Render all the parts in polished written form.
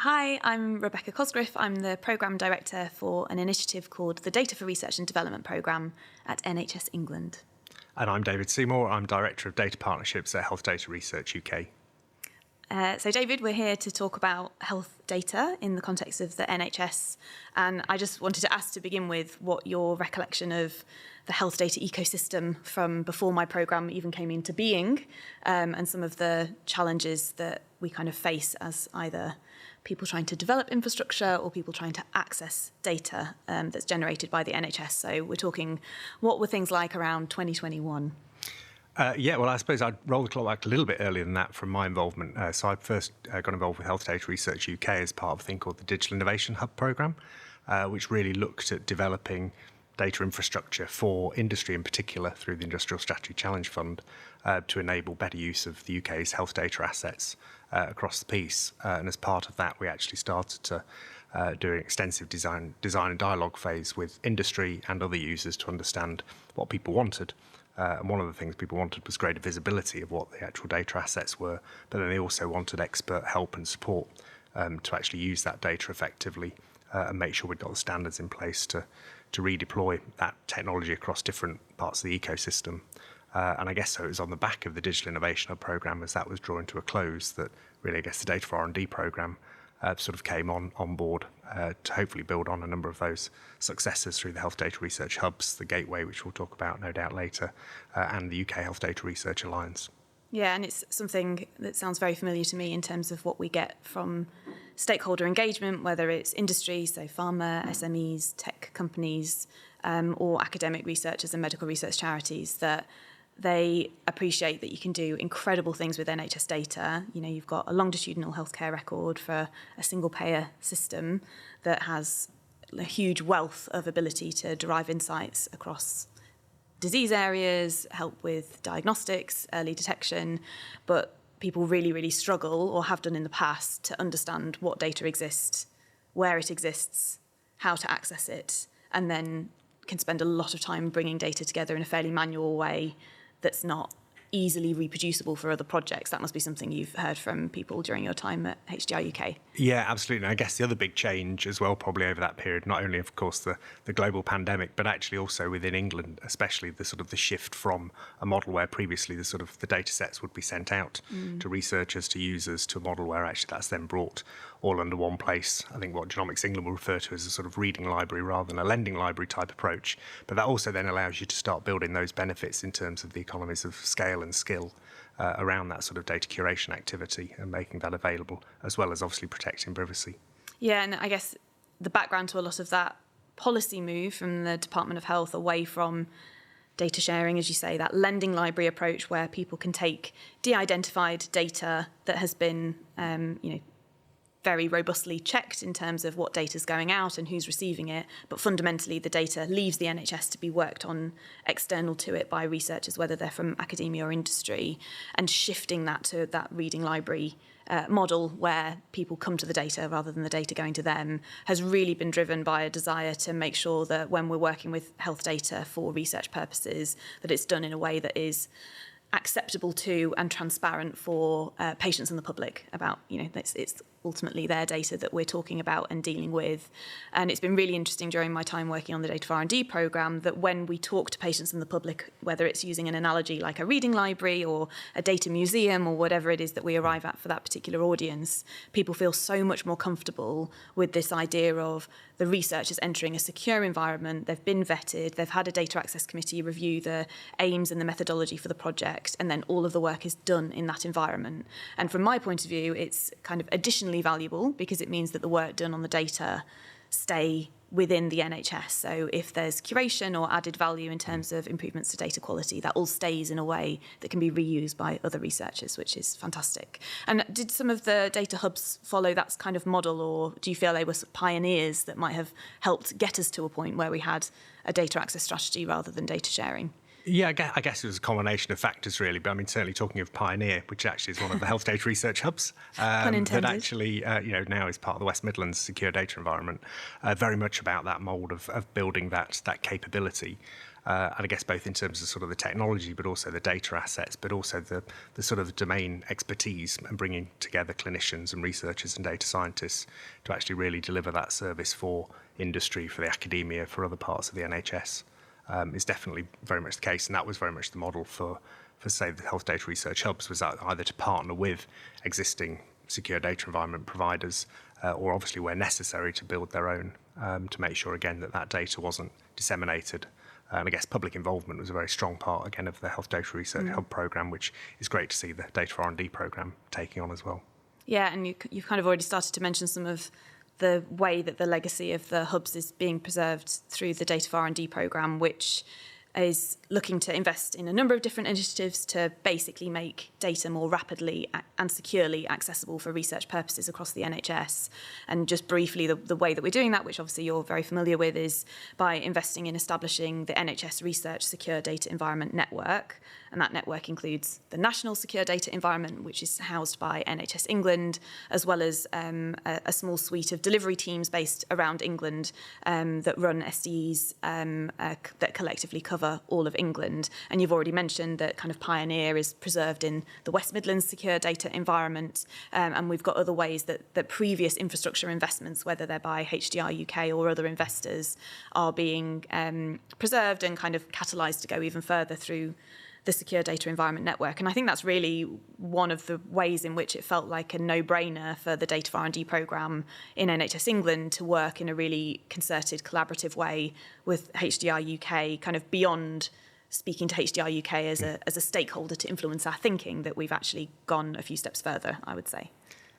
Hi, I'm Rebecca Cosgriff. I'm the Programme Director for an initiative called the Data for Research and Development Programme at NHS England. And I'm David Seymour. I'm Director of Data Partnerships at Health Data Research UK. So David, we're here to talk about health data in the context of the NHS. And I just wanted to ask to begin with what your recollection of the health data ecosystem from before my programme even came into being, and some of the challenges that we kind of face as either people trying to develop infrastructure or people trying to access data that's generated by the NHS. So we're talking, what were things like around 2021? Well, I suppose I'd roll the clock back a little bit earlier than that from my involvement. So I first got involved with Health Data Research UK as part of a thing called the Digital Innovation Hub programme, which really looked at developing data infrastructure for industry in particular through the Industrial Strategy Challenge Fund to enable better use of the UK's health data assets across the piece. And as part of that, we actually started to do an extensive design and dialogue phase with industry and other users to understand what people wanted. And one of the things people wanted was greater visibility of what the actual data assets were, but then they also wanted expert help and support to actually use that data effectively and make sure we've got the standards in place to redeploy that technology across different parts of the ecosystem. And I guess so it was on the back of the Digital Innovation Hub programme as that was drawing to a close that really, I guess, the Data for R&D programme sort of came on board to hopefully build on a number of those successes through the Health Data Research Hubs, the Gateway, which we'll talk about no doubt later, and the UK Health Data Research Alliance. Yeah, and it's something that sounds very familiar to me in terms of what we get from stakeholder engagement, whether it's industry, so pharma, SMEs, tech companies, or academic researchers and medical research charities, that they appreciate that you can do incredible things with NHS data. You know, you've got a longitudinal healthcare record for a single payer system that has a huge wealth of ability to derive insights across disease areas, help with diagnostics, early detection, but people really, really struggle, or have done in the past, to understand what data exists, where it exists, how to access it, and then can spend a lot of time bringing data together in a fairly manual way that's not easily reproducible for other projects. That must be something you've heard from people during your time at HDR UK. Yeah, absolutely. And I guess the other big change as well, probably over that period, not only, of course, the global pandemic, but actually also within England, especially the sort of the shift from a model where previously the data sets would be sent out to researchers, to users, to a model where actually that's then brought all under one place. I think what Genomics England will refer to as a sort of reading library rather than a lending library type approach. But that also then allows you to start building those benefits in terms of the economies of scale and skill around that sort of data curation activity and making that available, as well as obviously protecting privacy. Yeah, and I guess the background to a lot of that policy move from the Department of Health away from data sharing, as you say, that lending library approach where people can take de-identified data that has been, very robustly checked in terms of what data is going out and who's receiving it, but fundamentally the data leaves the NHS to be worked on external to it by researchers, whether they're from academia or industry, and shifting that to that reading library model where people come to the data rather than the data going to them has really been driven by a desire to make sure that when we're working with health data for research purposes, that it's done in a way that is acceptable to and transparent for patients and the public about, it's ultimately their data that we're talking about and dealing with. And it's been really interesting during my time working on the Data for R&D programme that when we talk to patients and the public, whether it's using an analogy like a reading library or a data museum or whatever it is that we arrive at for that particular audience, people feel so much more comfortable with this idea of the researchers entering a secure environment, they've been vetted, they've had a data access committee review the aims and the methodology for the project, and then all of the work is done in that environment. And from my point of view, it's kind of additionally valuable because it means that the work done on the data stay within the NHS. So if there's curation or added value in terms of improvements to data quality, that all stays in a way that can be reused by other researchers, which is fantastic. And did some of the data hubs follow that kind of model, or do you feel they were pioneers that might have helped get us to a point where we had a data access strategy rather than data sharing? Yeah, I guess it was a combination of factors, really. But I mean, certainly talking of Pioneer, which actually is one of the health data research hubs, that actually, now is part of the West Midlands secure data environment, very much about that mould of building that capability. And I guess both in terms of sort of the technology, but also the data assets, but also the sort of domain expertise and bringing together clinicians and researchers and data scientists to actually really deliver that service for industry, for the academia, for other parts of the NHS is definitely very much the case. And that was very much the model for say, the health data research hubs, was either to partner with existing secure data environment providers or obviously where necessary to build their own to make sure, again, that data wasn't disseminated. And I guess public involvement was a very strong part, again, of the Health Data Research Hub programme, which is great to see the Data for R&D programme taking on as well. Yeah, and you've kind of already started to mention some of the way that the legacy of the hubs is being preserved through the Data for R&D programme, which is looking to invest in a number of different initiatives to basically make data more rapidly and securely accessible for research purposes across the NHS. And just briefly, the way that we're doing that, which obviously you're very familiar with, is by investing in establishing the NHS Research Secure Data Environment Network. And that network includes the National Secure Data Environment, which is housed by NHS England, as well as a small suite of delivery teams based around England that run SDEs that collectively cover all of England. And you've already mentioned that kind of Pioneer is preserved in the West Midlands Secure Data Environment. And we've got other ways that previous infrastructure investments, whether they're by HDR UK or other investors, are being preserved and kind of catalysed to go even further through the Secure Data Environment Network. And I think that's really one of the ways in which it felt like a no-brainer for the Data for R&D programme in NHS England to work in a really concerted, collaborative way with HDR UK, kind of beyond speaking to HDR UK as a stakeholder to influence our thinking, that we've actually gone a few steps further, I would say.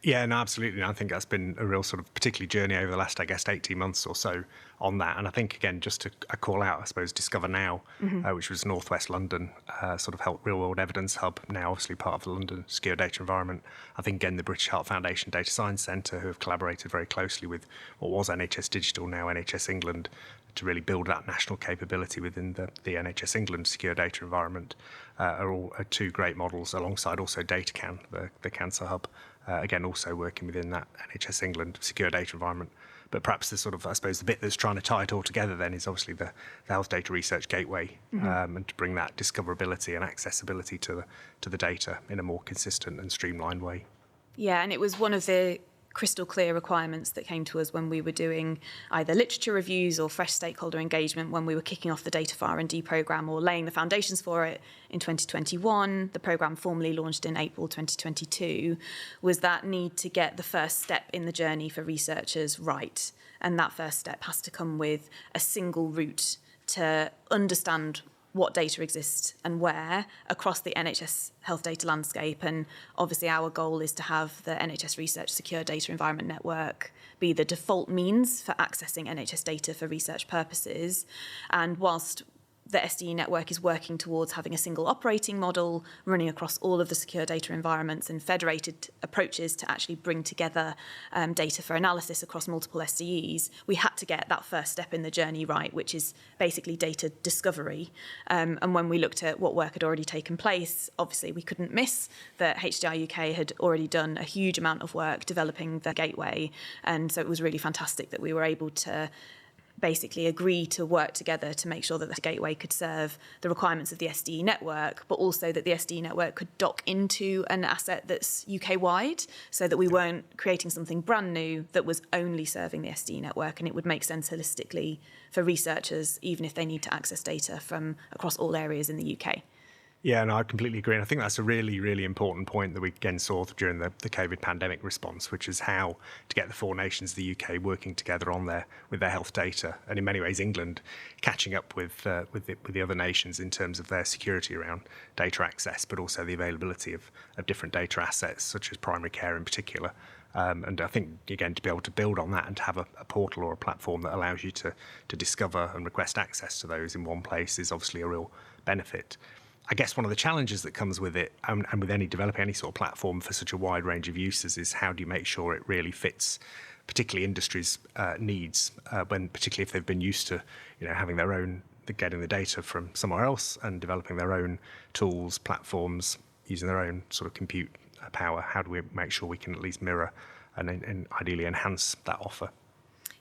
Yeah, no, absolutely. I think that's been a real sort of particularly journey over the last, I guess, 18 months or so on that. And I think, again, just to call out, I suppose, Discover Now, which was North West London, sort of health real-world evidence hub, now obviously part of the London Secure Data Environment. I think, again, the British Heart Foundation Data Science Centre, who have collaborated very closely with what was NHS Digital, now NHS England, to really build that national capability within the NHS England secure data environment, are two great models, alongside also DataCan, the cancer hub, again, also working within that NHS England secure data environment. But perhaps the sort of, I suppose, the bit that's trying to tie it all together then is obviously the Health Data Research Gateway, and to bring that discoverability and accessibility to the data in a more consistent and streamlined way. Yeah, and it was one of the crystal clear requirements that came to us when we were doing either literature reviews or fresh stakeholder engagement when we were kicking off the Data for R&D programme or laying the foundations for it in 2021. The programme formally launched in April 2022, was that need to get the first step in the journey for researchers right. And that first step has to come with a single route to understand what data exists and where across the NHS health data landscape. And obviously our goal is to have the NHS Research Secure Data Environment Network be the default means for accessing NHS data for research purposes. And whilst the SDE network is working towards having a single operating model running across all of the secure data environments and federated approaches to actually bring together data for analysis across multiple SDEs, we had to get that first step in the journey right, which is basically data discovery. And when we looked at what work had already taken place, obviously we couldn't miss that HDR UK had already done a huge amount of work developing the gateway. And so it was really fantastic that we were able to basically agree to work together to make sure that the gateway could serve the requirements of the SDE network, but also that the SDE network could dock into an asset that's UK-wide, so that we weren't creating something brand new that was only serving the SDE network, and it would make sense holistically for researchers, even if they need to access data from across all areas in the UK. Yeah, no, I completely agree. And I think that's a really, really important point that we again saw during the COVID pandemic response, which is how to get the four nations of the UK working together on with their health data. And in many ways, England catching up with the other nations in terms of their security around data access, but also the availability of different data assets, such as primary care in particular. And I think, again, to be able to build on that and to have a portal or a platform that allows you to discover and request access to those in one place is obviously a real benefit. I guess one of the challenges that comes with it, and with developing any sort of platform for such a wide range of uses, is how do you make sure it really fits, particularly industry's needs, particularly if they've been used to, having their own, getting the data from somewhere else and developing their own tools, platforms, using their own sort of compute power. How do we make sure we can at least mirror and ideally enhance that offer?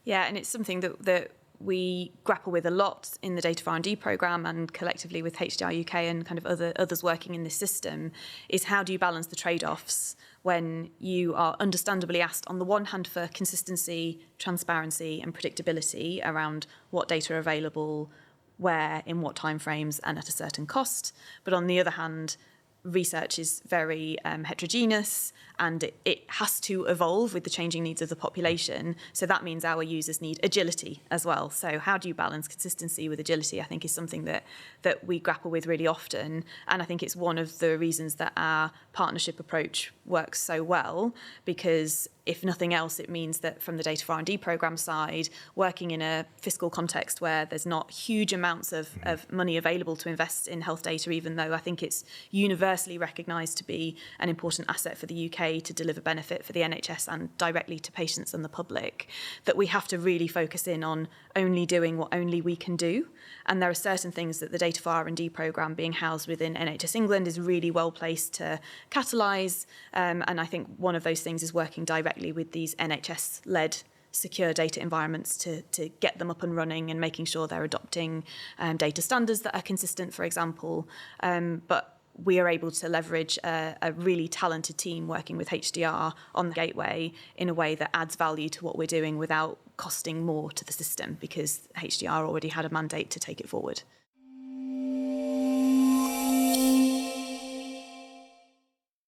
Yeah, and it's something that we grapple with a lot in the Data for R&D programme and collectively with HDR UK and kind of others working in this system is how do you balance the trade-offs when you are understandably asked on the one hand for consistency, transparency and predictability around what data are available, where, in what timeframes and at a certain cost, but on the other hand, research is very heterogeneous and it has to evolve with the changing needs of the population. So that means our users need agility as well. So how do you balance consistency with agility, I think is something that we grapple with really often. And I think it's one of the reasons that our partnership approach works so well, because if nothing else, it means that from the Data for R&D programme side, working in a fiscal context where there's not huge amounts of money available to invest in health data, even though I think it's universally recognised to be an important asset for the UK to deliver benefit for the NHS and directly to patients and the public, that we have to really focus in on only doing what only we can do. And there are certain things that the Data for R&D programme being housed within NHS England is really well placed to catalyse. And I think one of those things is working directly with these NHS-led secure data environments to get them up and running and making sure they're adopting data standards that are consistent, for example. But we are able to leverage a really talented team working with HDR on the gateway in a way that adds value to what we're doing without costing more to the system, because HDR already had a mandate to take it forward.